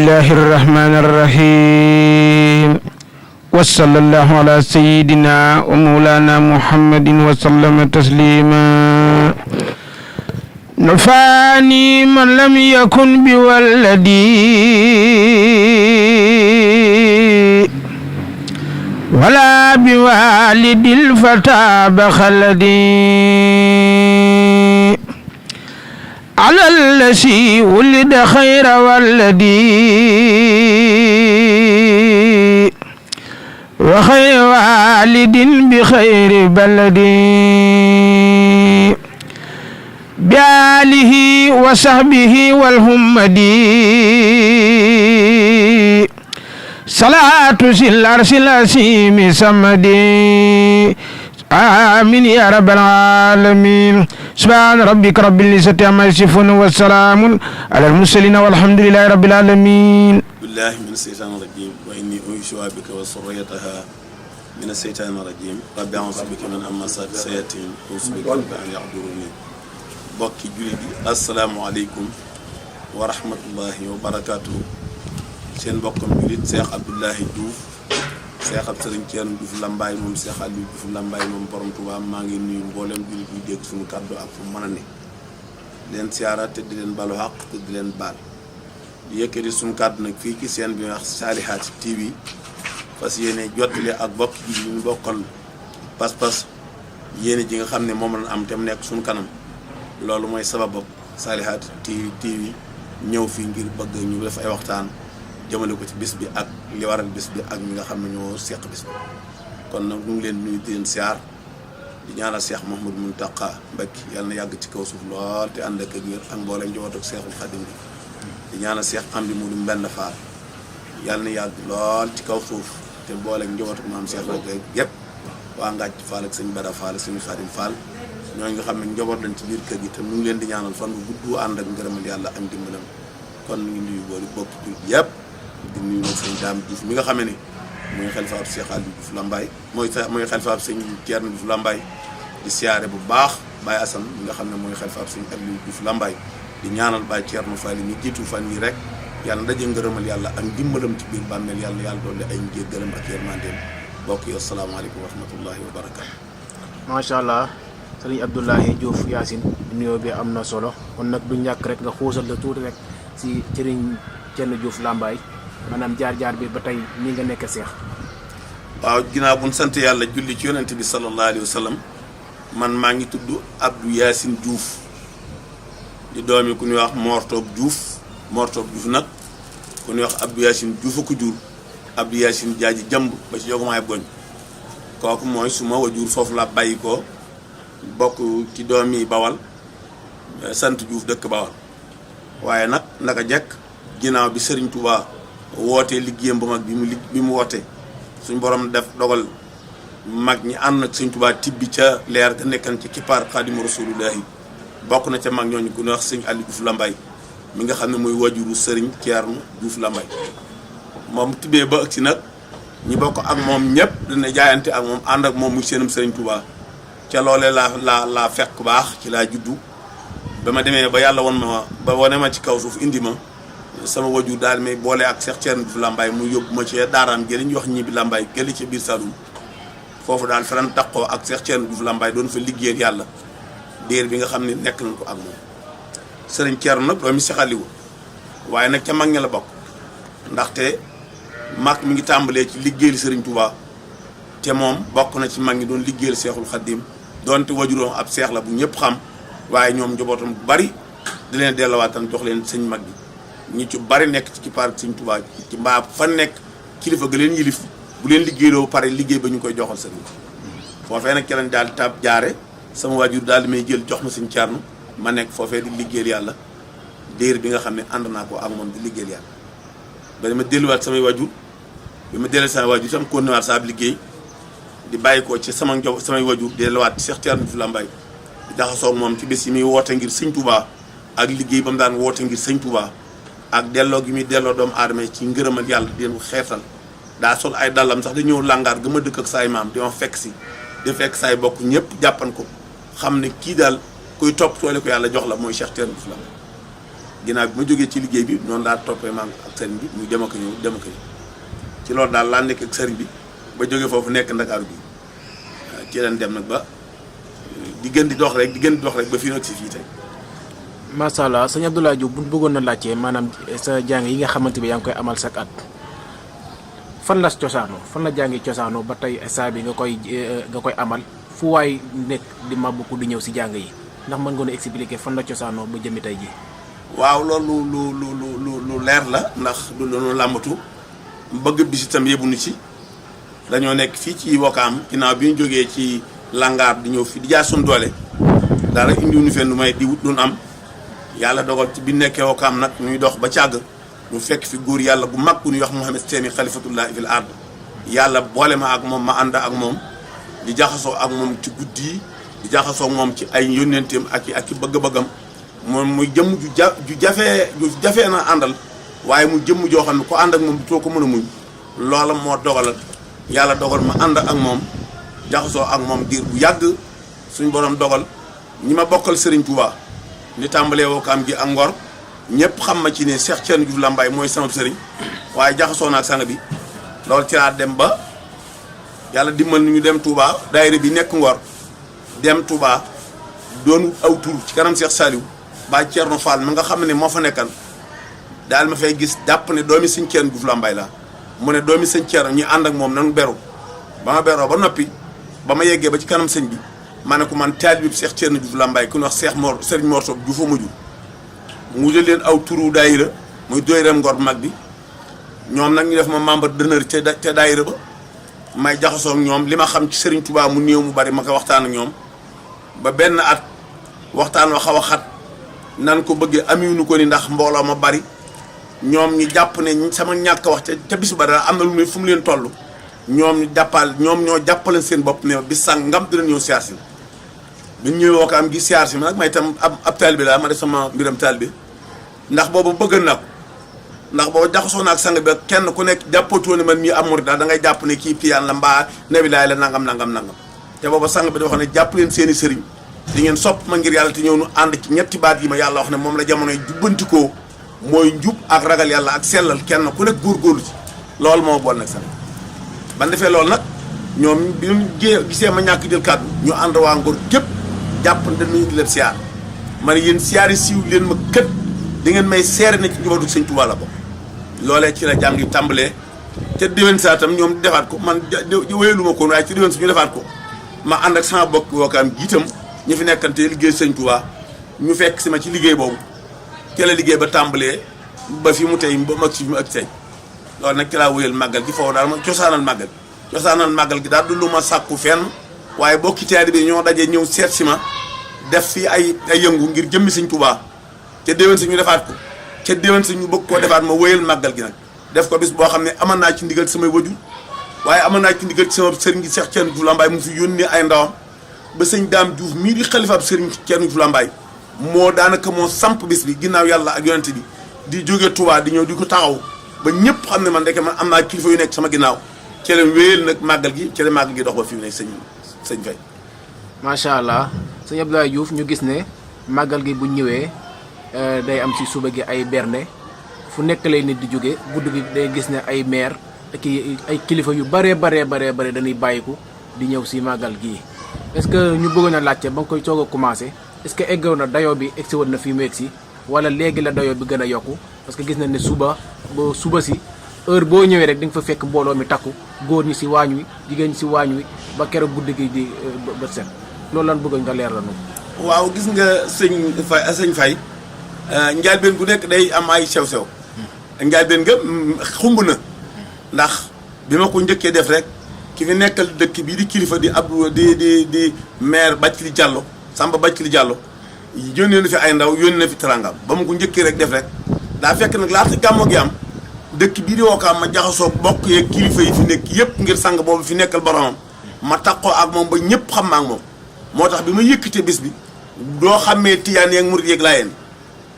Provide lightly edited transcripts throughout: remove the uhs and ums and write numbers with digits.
الله الرحمن الرحيم وصلى الله على سيدنا ومولانا محمد وسلم تسليما نفعني من لم يكن بولدي ولا بوالد الفتى بخلدي على الذي ولد خير والدي وخير والد بخير بلدي بآله وصحبه والهمدي صلاة العرش العظيم سمدي آمين يا رب العالمين سبحان ربك رب العزة عما يصفون والسلام على المرسلين والحمد لله رب العالمين. بالله من الشيطان الرجيم وإني أعيذها بك وذريتها من الشيطان الرجيم رب أعوذ بك من همزات الشياطين وأعوذ بك أن يحضرون. bokki jullit yi asalaamaaleykum wa rahmatullahi wa barakaatu. seen mbokkam jullit Cheikh Abdoulahi Diouf Cheikh ab Sëriñ Thierno Diouf Lambaye moom Cheikh Aliou Diouf Lambaye moom borom Touba maa ngi nuyu mboolem jullit yu dégg suñu kàddu ak fu mën a ne leen siyaara te di leen balu xaq te di leen baal di yëkkati suñu kàddu nag fii ci seen bi wax Salihaty TV fas yéene jottali ak bokki jullit ñu bokkal pas-pas yéene ji nga xam ne moom lañ am te mu nekk suñu kanam. loolu mooy sababam Salihaty TV ñëw fii ngir bëgg ñu def ay waxtaan jëmale ko ci bis bi ak li waral bis bi ak ñi nga xam ne ñoo seq bis bi kon nag ñu ngi leen nuyu di leen siyaar di ñaanal Cheikh Mouhamadou Mountakha Mbacké yàlla na yàgg ci kaw suuf lool te ànd ak wér ak mboolem njaboot ak Cheikhul Khadim bi di ñaanal Cheikh Amdi Modou Mbenn Fall yàlla na yàgg lool ci kaw suuf te mboolem njaboot ak maam Cheikh rek yëpp waa Ngaaj Fall ak sëñ Bada Fall ak sëñ Khadim Fall ñooñu nga xam ne njaboot lañ ci biir kër gi te mu ngi leen di ñaanal fan bu gudd ànd ak ngërëmal yàlla ak dimbalam kon ñu ngi nuyu boole bokk jul yëpp di nuyu nag sëñ Dame Diouf mi nga xamee ne mooy xalifa ab Cheikh Aliou Diouf Lambaye mooy xalifa ab sëñ Thierno Diouf Lambaye di siyaare bu baax Baye Assane mi nga xam ne mooy xalifa ab sëñ Aliou Diouf Lambaye di ñaanal Baye Thierno Fall mi jiitu fan yi rek yàlla daje ngërëmal yàlla ak dimbalam ci biir bàmmeel yàlla doole ay njéggalam ak yërmandeem bokk yi asalaamaaleykum wa rahmatullahi wa barakatu. macha allah. Sëriñ Abdoulahi Diouf Yacine nuyoo bi am na solo kon nag du ñàkk rek nga xuusal la tuuti rek si Sëriñ Thierno Diouf Lambaye maanaam jaar-jaar bi ba tey ni nga nekk seex. waaw ginnaaw bu ñu sant yàlla julli ci yonent bi sallallahu alayhi wa sallam man maa ngi tudd Abdou Yacine Diouf di doomi ku ñuy wax Mortoob Diouf nag ku ñuy wax Abdou Yacine Diouf a ko jur Abdou Yacine jaaji jàmb ba ci jogumaay goñ kooku mooy suma wajur foofu la bàyyi ko bokk ci doomi Bawal sant Diouf dëkk Bawal waaye nag naka jekk ginnaaw bi Serigne Touba wootee liggéeyam ba mag bi mu wootee suñ borom def dogal mag ñi ànd ak Serigne Touba tibbi ca leer ga nekkan ci kippaar Xaadimu Rasulullahi bokk na ca mag ñooñu ku ñuy wax sëñ Aliou Diouf Lambaye mi nga xam ne mooy wajuru Serigne Thierno Diouf Lambaye moom tibbee ba ëgsi nag ñi bokk ak moom ñëpp dina jaayante ak moom ànd ak moom muy seenum Serigne Touba ca loolee laa fekk baax ci laa juddu ba ma demee ba yàlla won ma ba wane ma ci kaw suuf indi ma sama wajur daal may boole ak Cheikh Thierno Diouf Lambaye mu yóbbu ma ci daaraam jëli ñu wax ñibbi Lambaye gëli ci biir Saloum foofu daal faran taqoo ak Cheikh Thierno Diouf Lambaye doon fa liggéey ak yàlla déer bi nga xam ne nekk nañ ko ak moom Serigne Thierno nag doomi Cheikh Aliou waaye nag ca mag ña la bokk ndaxte mag mi ngi tàmbalee ci liggéeyal Serigne Touba te moom bokk na ci mag ñi doon liggéeyal Cheikhul Khadim doonte wajuroom ab seex la bu ñëpp xam waaye ñoom njabootam bu bari di leen dellawaatam jox leen sëñ mag bi ñi ci bari nekk ci kippaar sëñ Touba ci mbaa fa nekk kilifa ga leen yilif bu leen liggéeyloo pare liggéey ba ñu koy joxal sëñ foofee nag ci lañ daal di tab jaare sama wajur daal di may jël jox ma sëñ Thierno ma nekk foofee di liggéeyal yàlla déer bi nga xam ne ànd naa ko ak moom di liggéeyal yàlla ba dama delluwaat samay wajur bi ma dellu samay wajur tam continuwaat saa liggéey di bàyyi ko ci samay wajur di delluwaat Cheikh Thierno Diouf Lambaye di jaxasoo moom ci bés yi muy woote ngir sëñ Touba ak liggéey ba mu daan woote ngir sëñ Touba ak delloo gi muy delloo doomu aadama ci ngërëmal yàlla di leen xeetal daa sol ay dallam sax di ñëw làngaar ga ma dëkk ak saay maam di ma fekk si di fekk saay bokk ñëpp jàppan ko xam ne kii daal kuy topp toole ko yàlla jox la mooy Cheikh Thierno Diouf Lambaye ginnaaw bi ma jógee ci liggéey bi noonu laa toppee maa ak sëriñ bi muy dem ak ñëw dem ak ñëw ci loolu daal laa nekk ak sëriñ bi ba jógee foofu nekk Ndakaaru bi ci leen dem nag ba di gën di dox rek ba fii nag si fii tey. macha allah sëñ Abdoulaye Diouf bu ñu bëggoon na laajte maanaam sa jàng yi nga xamante bi yaa ngi koy amal chaque at fan la cosaanoo fan la jàngi cosaanoo ba tey saa bi nga koy amal fu waay nekk di mabbuku di ñëw si jàng yi ndax mën nga nu expliquer fan la cosaanoo ba jëmi tey ji waaw loolu lu leer la ndax du doon làmbatu bëgg bis itam yëbu ni ci dañoo nekk fii ci Wakaam ginnaaw bi ñu jógee ci Langaar di ñëw fii di jaay suñu doole dara indiwuñu fenn lu may di wut doon am yàlla dogal ci bi nekkee Wakaam nag ñuy dox ba càgg ñu fekk fi góor yàlla bu mag bu ñuy wax Mouhamed Seyni xalifatullahi fil ard yàlla boole ma ak moom ma ànd ak moom di jaxasoo ak moom ci guddi yi di jaxasoo moom ci ay yónnenteem ak i bëgg-bëggam moom muy jëmm ju jafee na àndal waaye mu jëmm joo xam ne ko ànd ak moom too ko mën a muñ loola moo dogalal yàlla dogal ma ànd ak moom jaxasoo ak moom diir bu yàgg suñ borom dogal ñi ma bokkal Serigne Touba ni tàmbalee Wakaam gi ak Ngor ñëpp xam ma ci ne Cheikh Thierno Diouf Lambaye mooy sama sëriñ waaye jaxasoo na ak sang bi loolu ci laa dem ba yàlla dimbal ni ñu dem Touba daayira bi nekk Ngor dem Touba doon aw tur ci kanam Cheikh Saliou ba Thierno Fall mi nga xam ne moo fa nekkan daal ma fay gis jàpp ne doomi sëñ Thierno Diouf Lambaye la mu ne doomi sëñ Thierno ñu ànd ak moom nanu beru ba ma beroo ba noppi ba ma yeggee ba ci kanam sëñ bi ma ne ko man taalibe bi Cheikh Thierno Diouf Lambaye ku ñu wax Cheikh Mor Serigne Mor Sow Diouf ma jur mu jël leen aw turu daayira muy doyram Ngor bu mag bi ñoom nag ñu def ma membre d'honneur te daayira ba may jaxasoo ak ñoom li ma xam ci Serigne Touba mu néew mu bari ma ko waxtaan ak ñoom ba benn at waxtaan wa xaw a xat nan ko bëggee amiwuñu ko ni ndax mbooloo ma bari ñoom ñu jàpp ne sama ñàkk wax ca bisu ba dara am na lu ne fu mu leen toll ñoom ñoo jàppale seen bopp ne bis sàng ngam dina ñëw siyaar si bi ñu ñëwee Wakaam gi siyaar si ma nag may itam ab taalibe laa ma def sama mbiram taalibe ndax boobu bëgg na ko ndax boobu jaxasoo na ak sang bi kenn ku nekk jàppatoo ne man mii am murid da ngay jàpp ne kii tiyaan la mbaa nebi laay la nangam te booba sang bi dafa ne jàpp leen seen i sëriñ di ngeen sopp ma ngir yàlla te ñëw nu ànd ci ñetti baat yi ma yàlla wax ne moom la jamonoy jubbantikoo mooy njub ak ragal yàlla ak sellal kenn ku nekk góorgóorlu ci loolu moo bool nag sang ban defee loolu nag ñoom bi ñu gisee ma ñàkk jël kàddu ñu ànd waa Ngor gépp jàpp dañuy indi leen siyaar ma ne yéen siyaari siiw leen ma kët di ngeen may seere ne ci njubadu sëñ Tuubaa la bokk loolee ci la jàng yi tàmbalee te déwén saa tam ñoom defaat ko man wéyalu ma ko waaye ci déwén si ñu defaat ko ma ànd ak sama bokk Wakaam jiitam ñu fi nekkante liggéey sëñ Tuubaa ñu fekk si ma ci liggéey boobu ci la liggéey ba tàmbalee ba fi mu tey ba mag si fi mu ak tey loolu nag ci laa wéyal màggal gi foofu daal ma cosaanal màggal gi daal du lu ma sàkku fenn waaye bokki taalibe bi ñoo daje ñëw seet si ma def fi ay yëngu ngir jëmmi sëñ Tuubaa te déwén si ñu defaat ko te déwén si ñu bëgg koo defaat ma wéyal màggal gi nag def ko bis boo xam ne amoon naa ci ndigal samay wajur waaye amoon naa ci ndigal ci sama sëriñ gi Cheikh Thierno Diouf Lambaye mu fi yónnee ay ndawam ba sëñ Daam Diouf mii di xalifaab sëriñ Thierno Diouf Lambaye moo daanaka moo samp bis bi ginnaaw yàlla ak yonente bi di jóge Touba di ñëw di ko taxaw ba ñëpp xam ne man ndeke man am naa kilifa yu nekk sama ginnaaw ci la wéyal nag màggal gi ci la màggal gi dox ba fi mu nekk sëñ Faye. macha allah sëñ Abdoulaye Diouf ñu gis ne màggal gi bu ñëwee day am ci suba gi ay bernde fu nekk lay nit di jóge guddi gi day gis ne ay maire ak ay kilifa yu bare dañuy bàyyiku di ñëw si màggal gii est-ce que ñu bëggoon a laajte ba nga koy soog a commencé est-ce que eggoon na dayoo bi egsi woon na fii mu egsi wala léegi la dayoo bi gën a yokku parce que gis nañ ne suba si heure boo ñëwee rek di nga fa fekk mbooloo mi takku góor ñi si waañ wi jigéen ñi si waañ wi ba keroog guddi gi di bët set loolu lan bëgg nga leer la noonu. waaw gis nga sëñ Faye njëlbéen gu nekk day am ay sew-sew. njëlbéen nga xumb na ndax bi ma ko njëkkee def rek ki fi nekkal dëkk bii di kilifa di Abdou di maire Bathily Diallo Samba Bathily Diallo yónnee na fi ay ndaw yónnee na fi tarangam ba ma ko njëkkee rek def rek daa fekk nag laata gàmmo gi am dëkk bii di Wakaam ma jaxasoo bokk yeeg kilifa yi fi nekk yëpp ngir sang boobu fi nekkal boromam ma takkoo ak moom ba ñëpp xam ma ak moom moo tax bi ma yëkkatee bis bi doo xàmmee tiyaan yeeg murid yeeg laayeen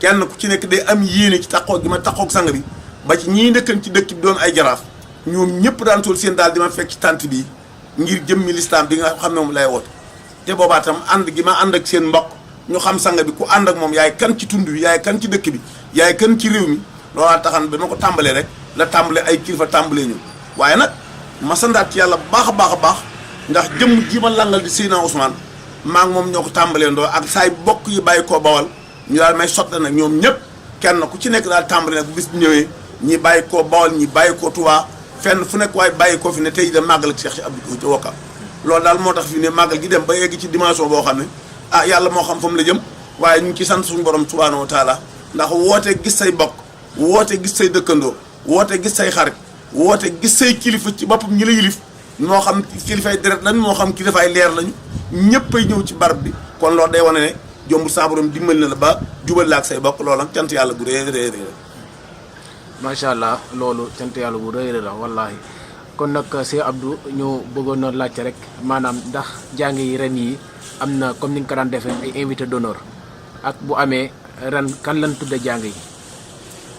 kenn ku ci nekk day am yéene ci takkoo gi ma takkoog sang bi ba ci ñii dëkkan ci dëkk bi doon ay jaraaf ñoom ñëpp daan tool seen daal di ma fekk ci tànt bi ngir jëmmi lislaam bi nga xam ne moom lay woote te boobaa tam ànd gi ma ànd ak seen mbokk ñu xam sang bi ku ànd ak moom yaay kan ci tund bi yaay kan ci dëkk bi yaay kan ci réew mi loolaa taxan ba ma ko tàmbalee rek la tàmbalee ay kilifa tàmbalee ñu waaye nag ma sandaat ci yàlla baax a baax a baax ndax jëmm ji ma langal di Seydina Ousmane maa ngi moom ñoo ko tàmbalee ndoo ak saay bokk yi bàyyi koo bawal ñu daal may sotti nag ñoom ñëpp kenn ku ci nekk daal tàmbale nag bu bis bi ñëwee ñi bàyyi koo bawal ñi bàyyi koo Touba fenn fu nekk waaye bàyyi koo fi ne tey da màggal ak Cheikh si Abdou ci Wokam loolu daal moo tax fi ne màggal gi dem ba yegg ci dimension boo xam ne yàlla moo xam fa mu la jëm waaye ñu ngi ci sant suñu borom subhanahu wa taala ndax woote gis say bokk woote gis say dëkkandoo woote gis say xarit woote gis say kilifa ci boppam ñi la yilif moo xam kilifay deret lañ moo xam kilifay leer lañu ñëppay ñëw ci barab bi kon loolu day wane ne jombul sa borom dimbali na la ba jubal la ak say bokk loolu nag cant yàlla bu rëy rëy rëy macha allah loolu cant yàlla bu rëy la wallaahi kon nag Cheikh Abdou ñu bëggoon na laajte rek maanaam ndax jàng yi ren yi am na comme ni nga ko daan defee ay invité d'honneur ak bu amee ren kan lañ tudde jàng yi.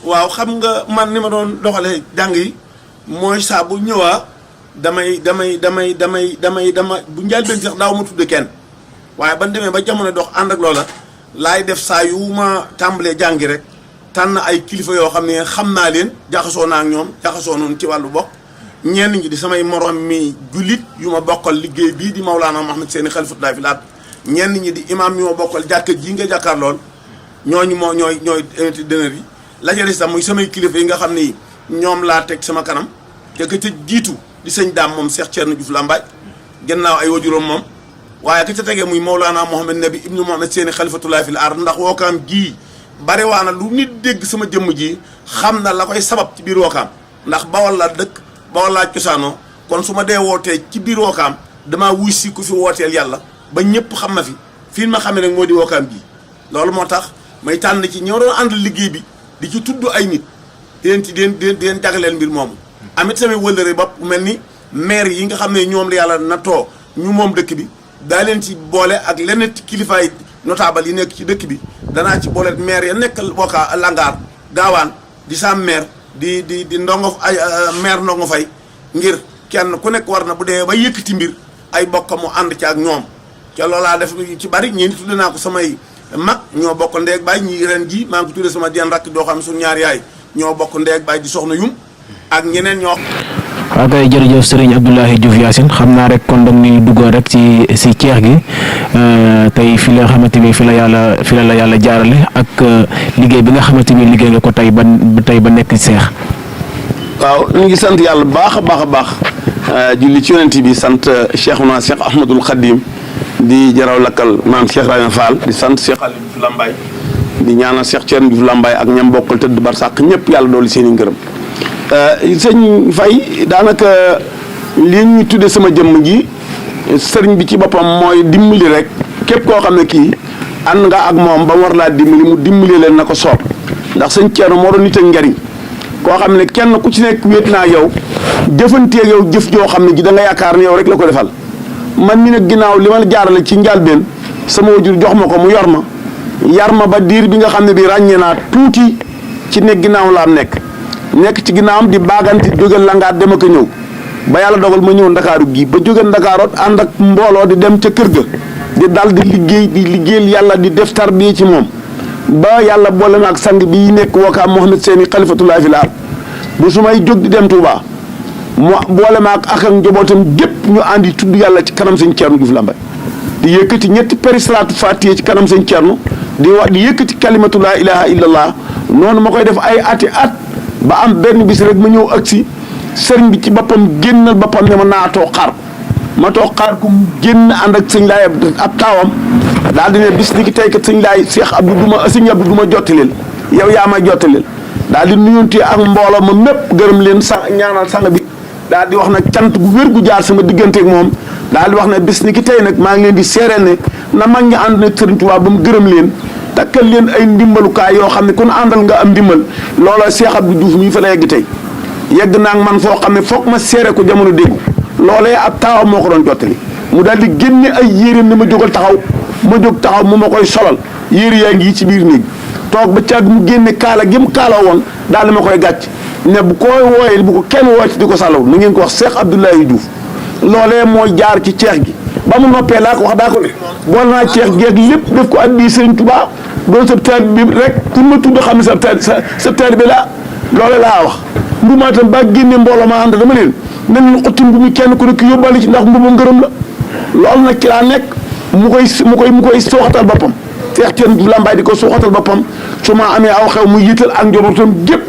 waaw xam nga man ni ma doon doxalee jàng yi mooy saa bu ñëwaa dama bu njëlbeen sax daaw ma tudde kenn waaye ban demee ba jamono dox ànd ak loola laay def saa yu ma tàmbalee jàngi rek tànn ay kilifa yoo xam ne xam naa leen jaxasoo naa ak ñoom jaxasoo noonu ci wàllu bokk ñenn ñi di samay morom mi jullit yu ma bokkal liggéey bii di Maulana Mouhamed Seyni Khalifatullah fi laat ñenn ñi di imam yu ma bokkal jàkka ji nga jàkkaar lool ñooñu moo ñooy invité d'honneur yi la ca des tam muy samay kilifa yi nga xam ne ñoom laa teg sama kanam te ka ca jiitu di sëñ daam moom Cheikh Thierno Diouf Lambaye gannaaw ay wajuram moom waaye ka ca tegee muy Maulana Mouhamed Nabi ibnu Mouhamed Seyni Khalifatullah fi ard ndax Wakaam gii bare waa na lu nit dégg sama jëmm ji xam na la koy sabab ci biir Wakaam ndax bawal laa dëkk bawal laa cosaanoo kon su ma dee wootee ci biir Wakaam damaa wuy si ku fi wooteel yàlla ba ñëpp xam ma fi fii ma xamee nag moo di Wakaam gii loolu moo tax may tànn ci ñoo doon ànd liggéey bi di ci tudd ay nit di leen jagleel mbir moomu amit samay wëllëre bopp mel ni maire yi nga xam ne ñoom la yàlla na too ñu moom dëkk bi daa leen ci boole ak lenn ci kilifaay notable yi nekk ci dëkk bi danaa ci boole maire ya nekk Waka Langaar gaawaan di sam maire di ndongo ay maire ndongo fay ngir kenn ku nekk war na bu dee ba yëkkati mbir ay bokk mu ànd ci ak ñoom ca loolaa def ci bari ñii tudde naa ko samay mag ñoo bokk ndeeg baay ñi ren ji maa ngi ko tudde sama den rakk doo xam suñu ñaar yaay ñoo bokk ndeeg baay di soxna yum ak ñeneen ñoo waaw kay jërëjëf Serigne Abdoulaye Diouf Yacine xam naa rek kon dañ ñuy duggoon rek ci ceex gi tey fi la xamante ni fi la yàlla jaarale ak liggéey bi nga xamante ni liggéey nga ko tey ba nekk seex. waaw ñu ngi sant yàlla baax a baax a baax julli ci yonent bi sant Cheikhuna Cheikh Ahmadul Khadim di jaraw lakkal maam Cheikh Rahima Fall di sant Cheikh Aliou Diouf Lambaye di ñaanal Cheikh Thierno Diouf Lambaye ak ñam bokkal tëdd barsàq ñëpp yàlla doolu seen i ngërëm. sëñ Faye daanaka li ñu tudde sama jëmm ji sëriñ bi ci boppam mooy dimbali rek képp koo xam ne kii ànd nga ak moom ba war laa dimbali mu dimbali leen na ko soob ndax sëñ Thierno moo doon nit ak njariñ koo xam ne kenn ku ci nekk wéet naa yow jëfanteeg yow jëf joo xam ne ji da nga yaakaar ne yow rek la ko defal man mi nag ginnaaw li ma la jaarale ci njàlbeen sama wajur jox ma ko mu yor ma yar ma ba diir bi nga xam ne bi ràññee naa tuuti ci nekk ginnaaw la am nekk ci ginnaawam di baagante jóge Langaat dem ak a ñëw ba yàlla dogal ma ñëw ndakaaru gi ba jóge ndakaaroot ànd ak mbooloo di dem ca kër ga di dal di liggéeyal yàlla di def tarbiya ci moom ba yàlla boole ma ak sang bi nekk Wakaam Mouhamed Seyni Khalifatullah fi laar bu su may jóg di dem Touba mu boole ma ak njabootam gépp ñu àndi tudd yàlla ci kanam sëñ Thierno Diouf Lambaye di yëkkati ñetti périsalaatu fatiye ci kanam sëñ Thierno di yëkkati kalimatu laa ilaha illallah noonu ma koy def ay ati at ba am benn bis rek ma ñëw agsi sëriñ bi ci boppam génnal boppam ne ma naa toog xaar ma toog xaar ku génn ànd ak sëñ laay ab taawam daal di ne bis ni ki tey kat sëñ laay Cheikh Abdou sëñ Abdou du ma jottaleel yow yaa may jottaleel daal di nuyonte ak mbooloo ma mépp gërëm leen ñaanal sang bi daal di wax nag cant gu wér gu jaar sama digganteeg moom daal di wax ne bis ni ki tey nag maa ngi leen di seereel ne na mag ñi ànd nag sëriñ Tuubaa ba mu gërëm leen takkal leen ay ndimbalukaay yoo xam ne ku àndal nga am ndimbal loola Cheikh Abdou Diouf mii fa la yegg tey yegg naa ak man foo xam ne foog ma seere ko jamono déggu loolee ab taawam moo ko doon jottali mu daal di génne ay yéreem ne ma jógal taxaw ma jóg taxaw mu ma koy solal yére yaa ngi ci biir néeg toog ba càgg mu génne kaala gi mu kaala woon daal di ma koy gàcc ne bu koy wooyee bu ko kenn woo ci di ko salaw na ngeen ko wax Cheikh Abdoulaye Diouf loolee mooy jaar ci ceex gi ba mu noppee laa ko wax daa ko ne bool naa ceex geeg lépp def ko addi Sëriñ Tuubaa doon sab taalibe bi rek ku ma tudd xam ne sa taalibe bi laa loole laa wax mbuma itam ba génne mbooloo ma ànd dama leen nen xotti mbubu kenn ku nekk yóbbaale ci ndax mbubu ngërëm la loolu nag ci laa nekk mu koy sooxatal boppam Seex Ceen Juuf Lambaay di ko sooxatal boppam su ma amee aw xew mu yiital ak njabootam gépp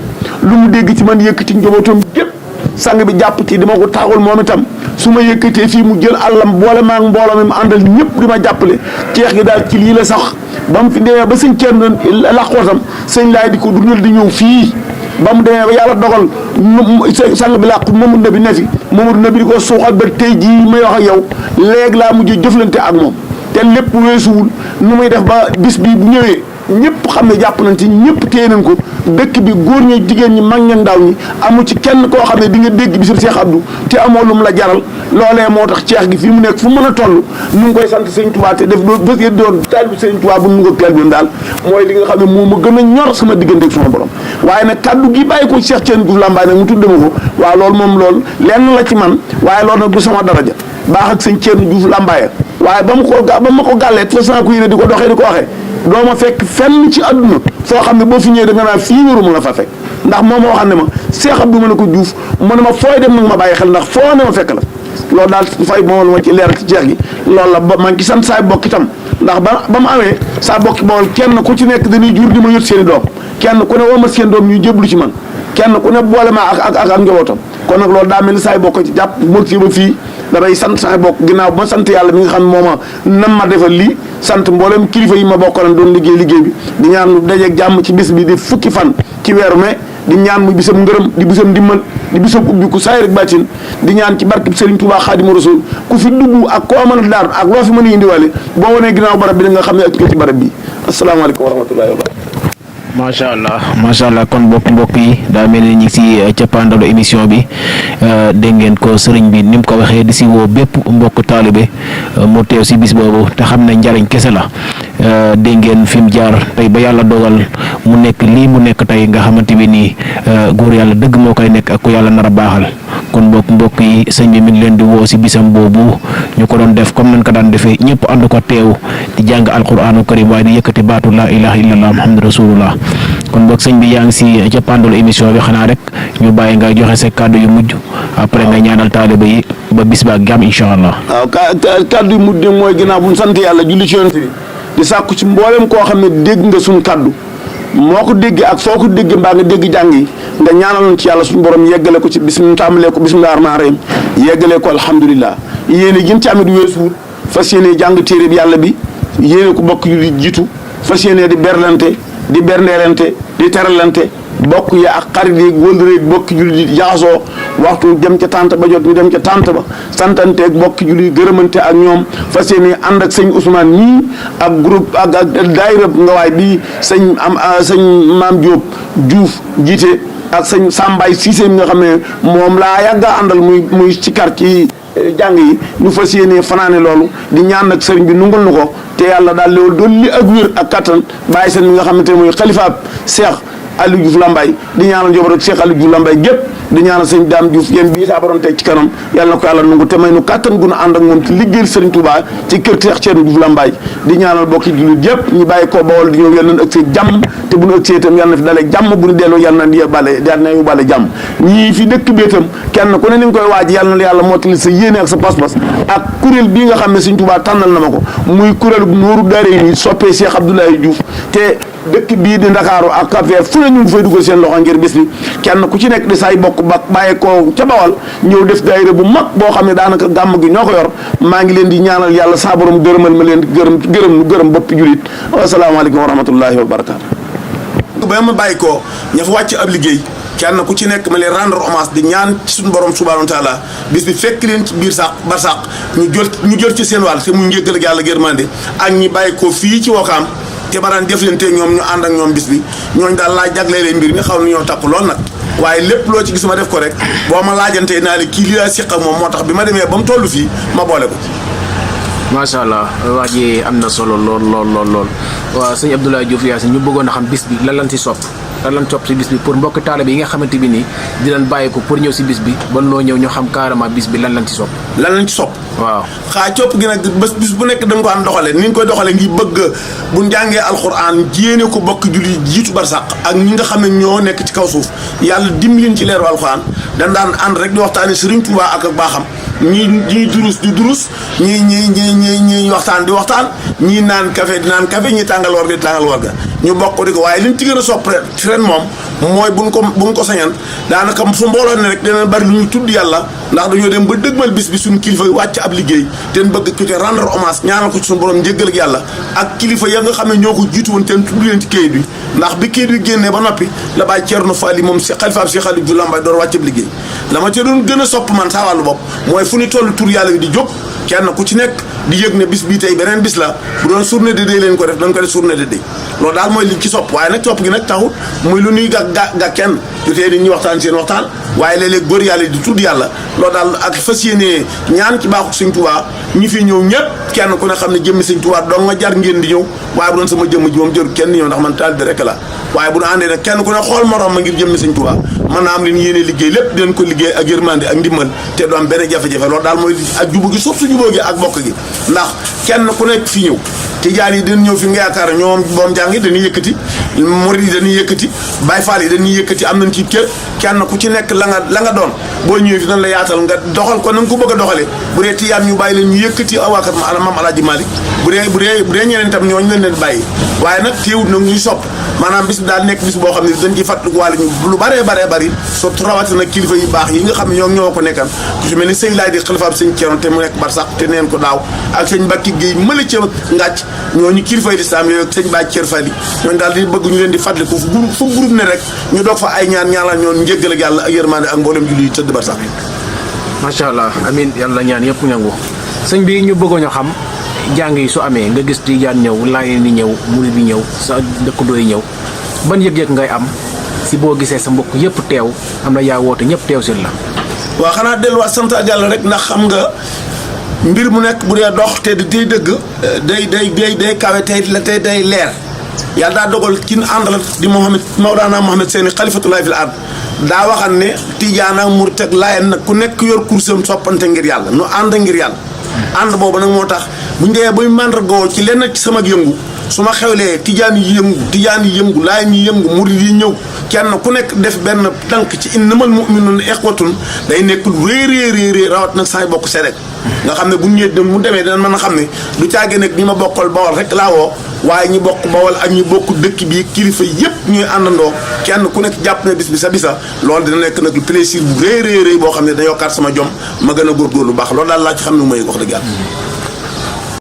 lu mu dégg ci man yëkkati njabootam gépp sang bi jàpp ci dima ko taxawal moom itam su ma yëkkatee fii mu jël àllam boole maag mbooloo mi mu àndal ñëpp di ma jàppale ceex gi daal ci lii la sax ba mu fi demee ba sëñ Ceen làqootam sëñ laay di ko dundal di ñëw fii ba mu demee ba yàlla dogal sang bi làqu Mamadou Nabi ne fi Mamadou Nabi di ko suuxal ba tey jii may wax ak yow léegi laa mujj jëflante ak moom te lépp weesuwul nu muy def ba bis bi bu ñëwee ñëpp xam ne jàpp nañ ci ñëpp téye nañ ko dëkk bi góor ñi jigéen ñi mag ñi ndaw ñi amu ci kenn koo xam ne di nga dégg bisub Cheikh Abdou te amoo lu mu la jaral loolee moo tax ceex gi fii mu nekk fu mën a toll nu ngi koy sant Sëñ Tuubaa te def doon bés yéen doon taalibu Sëñ Tuubaa bu nu nga teel bi daal mooy li nga xam ne moo ma gën a ñor sama diggante ak sama borom waaye nag kaddu gi bàyyi ko Cheikh Ceen Juuf Lambaay nag mu tudde ma ko waaw loolu moom loolu lenn la ci man waaye loolu nag du sama daraja baax ak Sëñ Ceen Juuf Lambaay waaye ba ma ko gàllee fas naa ko yéene di ko doxee di ko waxee doo ma fekk fenn ci àdduna foo xam ne boo fi ñëwee da nga naan fii waruma la fa fekk ndax moom moo xam ne ma Cheikh Abdou ma ne ko Diouf mu ne ma fooy dem nag ma bàyyi xel ndax foo ne ma fekk la loolu daal fay moom la ma ci leer ci ceex gi loolu la ba maa ngi sant saay bokk itam ndax ba mu amee saa bokki bool kenn ku ci nekk dañuy jur di ma yot seen i doom kenn ku ne woo ma seen doom ñuy jéblu ci man kenn ku ne boole ma ak njabootam kon nag loolu daa mel ni saay bokk ci jàpp bokk ci ba fii damay sant saay bokk ginnaaw ba ma sant yàlla mi nga xam ne moo ma nam ma defal lii sant mboolem kilifa yi ma bokkoon doon liggéey bi di ñaan lu dajeeg jàmm ci bis bi di fukki fan ci weeru mai di ñaan mu bisam ngërëm di bisam ndimbal di bisam ubbiku saay rek bàttin di ñaan ci barkeb Serigne Touba Xaadimu Rasuul ku fi dugg ak koo mën a daar ak loo fi mën a indiwaale boo wanee ginnaaw barab bi da nga xam ne ak ci barab bi asalaamaaleykum wa rahmatullahi wa barakatuh macha allah kon mbokk yi daa mel ni ñu ngi si cappaandalu émission bi dégg ngeen ko sëriñ bi ni mu ko waxee di si woo bépp mbokk taalibe mu teew si bis boobu te xam ne njariñ kese la dégg ngeen fi mu jaar tey ba yàlla dogal mu nekk lii mu nekk tey nga xamante bi nii góor yàlla dëgg moo koy nekk ak ku yàlla nar a baaxal kon mbokk yi sëñ bi mi ngi leen di woo si bisam boobu ñu ko doon def comme nañ ko daan defee ñëpp ànd ko teew di jàng alquranu karim waaye di yëkkati baatu laa ilaha illallah muhammadu rasulullah kon boog sëñ bi yaa ngi si cappaandalu émission bi xanaa rek ñu bàyyi nga joxe sa kàddu yu mujj après nga ñaanal taaliba yi ba bis ba ak jàmm incha allah. waaw kàddu yu mujj mooy ginnaaw bu ñu sant yàlla julli ci yonent bi di sàkku ci mboolem koo xam ne dégg nga suñu kàddu moo ko déggee ak foo ko déggee mbaa nga dégg jàng yi nga ñaanaloon ci yàlla suñu borom yeggale ko ci bisimilah tàmbalee ko bisimilah rahmaani rahim yeggalee ko alhamdulilah yéene gën ci amit weesuwul fas yéene jàng téere bi yàlla bi yéene ko bokk yu di jiitu fas yéene di berlante di berndeelante di teralante bokk ya ak xarit yi wëllëreeg bokki julli di jaxasoo waxtu dem ca tànt ba jot ñu dem ca tànt ba santanteeg bokki julli gërëmante ak ñoom fas yéene ànd ak sëñ Ousmane nii ak groupe ak daayira ngawaay bi sëñ Maam Diop Diouf jiite ak sëñ Sambaay Cissé mi nga xam ne moom laa yàgga àndal muy ci kar ci jàng yi ñu fas yéene fanaane loolu di ñaan nag sëriñ bi nungul nu ko te yàlla daal loolu doon li ak wér ak kattan bàyyi seen mi nga xamante ne mooy xalifaab Cheikh Aliou Diouf Lambaye di ñaanal njaboot ak Cheikh Aliou Diouf Lambaye gépp di ñaanal sëñ Dame Diouf yéen bii saa borom teg ci kanam yàlla na ko yàlla nungu te may nu kattan gu nu ànd ak moom ci liggéeyal Serigne Touba ci kër Cheikh Thierno Diouf Lambaye di ñaanal bokki jullit yëpp ñu bàyyi ko Bawol di ñëw yàlla na ëgsee jàmm te bu nu ëgsee itam yàlla na fi dalee jàmm bu nu delloo yàlla na yóbbaale jàmm ñii fi dëkk bi itam kenn ku ne ni nga koy waaj yàlla na yàlla mottali sa yéene ak sa pas-pas ak kuréel bii nga xam ne Serigne Touba tànnal na ma ko muy kuréelu Nooru Daarayni soppee Cheikh Abdoulaye Diouf te dëkk bii di Ndakaaru ak Cap-Vert fu ne ñu ngi fay dugal seen loxo ngir bis bi kenn ku ci nekk di say bokk ba bàyyee ko ca Bawal ñëw def daayira bu mag boo xam ne daanaka gàmm gi ñoo ko yor maa ngi leen di ñaanal yàlla saa borom gërëmal ma leen gërëm boppi julit wasalaamaaleykum wa rahmatullahi wa barakaatu. ba ma bàyyi ko ña fa wàcc ab liggéey kenn ku ci nekk ma leen rendre hommage di ñaan ci suñu borom subhanahu wa taala bis bi fekk leen ci biir sax barsàq ñu jël ci seen wàll te mu njéggal ak yàlla gërmande ak ñi bàyyi ko fii ci Wakaam te ma daan jëflante ñoom ñu ànd ak ñoom bis bi ñooñu daal laa jaglelee mbir mi xaw na ñoo takk lool nag waaye lépp loo ci gis ma def ko rek boo ma laajantee naa li kii li laa siq ak moom moo tax bi ma demee ba mu toll fii ma boole ko ci. macha allah wax ji am na solo lool waaw sëñ Abdoulaye Diouf Yacine ñu bëggoon a xam bis bi lan lañ si sopp lan lañ sopp si bis bi pour mbokki taalibe yi nga xamante bi nii di leen bàyyi ko pour ñëw si bis bi ba noo ñëw ñu xam carrément bis bi lan lañ ci sopp. lan lañ ci sopp. waaw xaa copp gi nag bis bu nekk da nga ko am doxale ni nga koy doxale ngi bëgg bu njàngee alxuraan jéene ko bokk julli jiitu barsàq ak ñi nga xam ne ñoo nekk ci kaw suuf yàlla dimbalin ci leeru alxuraan dañ daan ànd rek di waxtaane Sëriñ Tuubaa ak baaxam ñii durus di durus ñii waxtaan di waxtaan ñii naan café di naan café ñii tàngal warga di tàngal warga ñu bokk di ko waaye liñ ci gën a sopp ren moom mooy buñ ko sañan daanaka fu mbooloo ne rek dina bari lu ñu tudd yàlla ndax dañoo dem ba dëgmal bis bi suñu kilifa wàcc ab liggéey te bëgg ku te rendre hommage ñaanal ko ci suñu borom njéggal ak yàlla ak kilifa ya nga xam ne ñoo ko jiitu woon te tudd leen ci kayit bi ndax bi kayit bi génnee ba noppi la bàyyi Ceerno Faali moom si xalifaab si Xalifa Lambaay door wàcc ab liggéey la ma ca doon gën a sopp man saa wàllu bopp mooy fu ñu toll tur yàlla bi di jóg kenn ku ci nekk di yëg ne bis bii tey beneen bis la bu doon journée de deuil leen ko def dañ ko def journée de deuil loolu daal mooy li ci sopp waaye nag sopp gi nag taxul muy lu ñuy gàg kenn du tee nit ñi waxtaan seen waxtaan waaye léeg-léeg góor yàlla di tudd yàlla loolu daal ak fas yéenee ñaan ci baaxu Sëñ Tuubaa ñi fi ñëw ñëpp kenn ku ne xam ne jëmmi Sëñ Tuubaa dong nga jar ngeen di ñëw waaye bu doon sama jëmm ji moom jëru kenn ñëw ndax man taalibe rek la waaye bu ñu àndee nag kenn ku ne xool morom ma ngir jëmmi Sëñ Tuubaa mën naa am leen yéene liggéey lépp dinañ ko liggéey ak yërmande ak ndimbal te du am benn jafe-jafe loolu daal mooy ak jubu gi suuf su jubóo gi ak bokk gi ndax kenn ku nekk fi ñëw tijaan yi dañ ñëw fi nga yaakaar ñoom boom jàng yi dañuy yëkkati murid yi dañuy yëkkati Baay Faal yi dañuy yëkkati am nañ ci kër kenn ku ci nekk la nga doon boo ñëwee fi dañ la yaatal nga doxal ko na nga ko bëgg a doxalee bu dee tijaan ñu bàyyi leen ñu yëkkati awaakat Maam Alaaji Maalik bu dee ñeneen tam ñooñu leen bàyyi waaye nag teewut nag ñuy sopp maanaam bis bi daal nekk bis boo xam ne dañ ci fàttaliku wàll ñu lu baree bari surtout rawatina kilifa yu baax yi nga xam ne ñoo ko nekkan ku ci mel ni sëñ laay di xalifaam sëñ Ceerno te mu nekk barsax te neen ko daaw ak sëñ Mbàkke Géey mëla ca ngàcc ñooñu kilifa yi lislaam yooyu ak sëñ Baay Ceer Fali ñooñu daal di bëgg ñu leen di fàttaliku fu groupe ne rek ñu doog fa ay ñaanal ñoon njéggal ak yàlla ak yërmande ak mboolem julli yi tëdd barsax macha allah amiin yàlla ñaan yëpp ñangu sëñ bi ñu bëggoon a xam jàng yi su amee nga gis tijaan ñëw laayeen ni ñëw murid bi ñëw sa dëkkandoo yi ñëw ban yëg-yëg ngay am si boo gisee sa mbokk yëpp teew am na yaa woote ñëpp teew si la. waaw xanaa delluwaat sant ak yàlla rek ndax xam nga mbir mu nekk bu dee dox te day dëgg day kawe tey day leer yàlla daa dogal kin àndal di Mawlaana Muhammad Seeni xalifatullaahi fil ard daa waxan ne tijaan ak murid ak laayeen nag ku nekk yor kursam soppante ngir yàlla nu ànd ngir yàlla ànd boobu nag moo tax buñ dee buy màndargoo ci lenn ci sama yëngu su ma xewlee tijaan yi yëngu laayeen yi yëngu murid yi ñëw kenn ku nekk def benn tànk ci innamal mu'minuuna ixwatun day nekk lu réeréeréerée rawat nag saay bokk serek nga xam ne bu ñëwee mu demee dana mën a xam ne du caage nekk ñi ma bokkal Bawol rek laa woo waaye ñi bokk Bawol ak ñi bokk dëkk bi kilifa yëpp ñuy àndandoo kenn ku nekk jàpp ne bis bi sa bisa loolu dina nekk nag plaisir bu réeréeréy boo xam ne da yokkaat sama jom ma gën a góorgóorlu baax loolu daal laa ci xam ne mooy wax dëgg yàlla